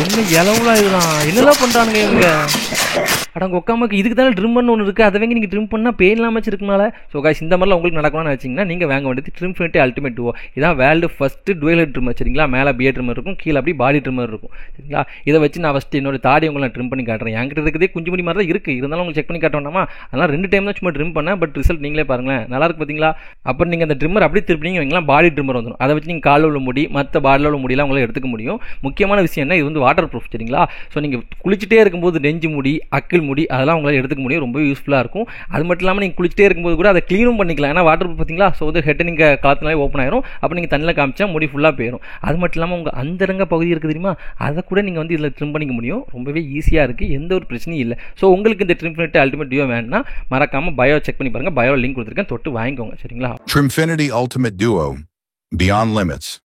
என்ன இலவுலாம் இதுதான் என்னதான் பண்றானுங்க இவங்க. அடங்க உட்காமக்கு இதுக்கு தானே ட்ரிம் பண்ண ஒன்று இருக்குது, அதை வாங்கி நீங்கள் ட்ரிம் பண்ணால் பெயின் இல்லாமல் வச்சிருக்கனால. ஸோ காய்ஸ் இந்த மாதிரிலாம் உங்களுக்கு நடக்கணும்னு வச்சிங்கன்னா நீங்கள் வாங்க வேண்டியது ட்ரிம்ஃபினிட்டி அல்டிமேட் டுவோ. இதான் world first twelve head trimmer சரிங்களா. மேலே பியர் ட்ரிம்மர் இருக்கும், கீழே அப்படி பாடி ட்ரிம்மர் இருக்கும் சரிங்களா. இதை வச்சு நான் ஃபஸ்ட்டு என்னோட தாடி உங்களை நான் ட்ரிம் பண்ணி காட்டுறேன். என்கிட்ட இருக்கிறதே குஞ்சு முடி மாதிரி தான் இருக்குது, இருந்தாலும் உங்களுக்கு செக் பண்ணி காட்ட வேண்டாமா. அதனால் 2 டைம் தான் சும்மா ட்ரிம் பண்ணேன், பட் ரிசல்ட் நீங்களே பாருங்களேன், நல்லா இருக்கு பார்த்தீங்களா. அப்புறம் நீங்கள் அந்த ட்ரிம்மர் அப்படி திருப்பிங்க வைங்களா, பாடி ட்ரிம்மர் வந்துடும். அதை வச்சு நீங்கள் காலில் உள்ள முடி மற்ற பாடியில் உள்ள முடியெல்லாம் உங்களை எடுத்துக்க முடியும். முக்கியமான விஷயம் என்ன, இது வந்து வாட்டர் ப்ரூஃப் சரிங்களா. ஸோ நீங்கள் குளிச்சுட்டே இருக்கும்போது நெஞ்சு முடி அக்கில் முடி அதெல்லாம் உங்களால் எடுத்துக்க முடியும், ரொம்ப யூஸ்ஃபுல்லாக இருக்கும். அது மட்டும் இல்லாமல் நீங்கள் குளிச்சிட்டே இருக்கும்போது கூட அதை க்ளீனும் பண்ணிக்கலாம், ஏன்னா வாட்டர் பார்த்தீங்களா. ஸோ வந்து ஹெட்டை நீங்கள் காலத்தினாலே ஓப்பன் ஆயிரும், அப்போ நீங்கள் தண்ணியில் காமிச்சா முடி ஃபுல்லாக போயிடும். அது மட்டும் இல்லாமல் உங்கள் அந்தரங்க பகுதி இருக்குது தெரியுமா, அதை கூட நீங்கள் வந்து இதில் ட்ரிம் பண்ணிக்க முடியும். ரொம்பவே ஈஸியாக இருக்குது, எந்த ஒரு பிரச்சனையும் இல்லை. ஸோ உங்களுக்கு இந்த ட்ரிம்ஃபினிட்டி அல்டிமேட் டியோ வேணும்னா மறக்காமல் பயோ செக் பண்ணி பாருங்கள், பயோ லிங்க் கொடுத்துருக்கேன், தொட்டு வாங்கிக்கோங்க சரிங்களா. Trimfinity Ultimate Duo, Beyond Limits.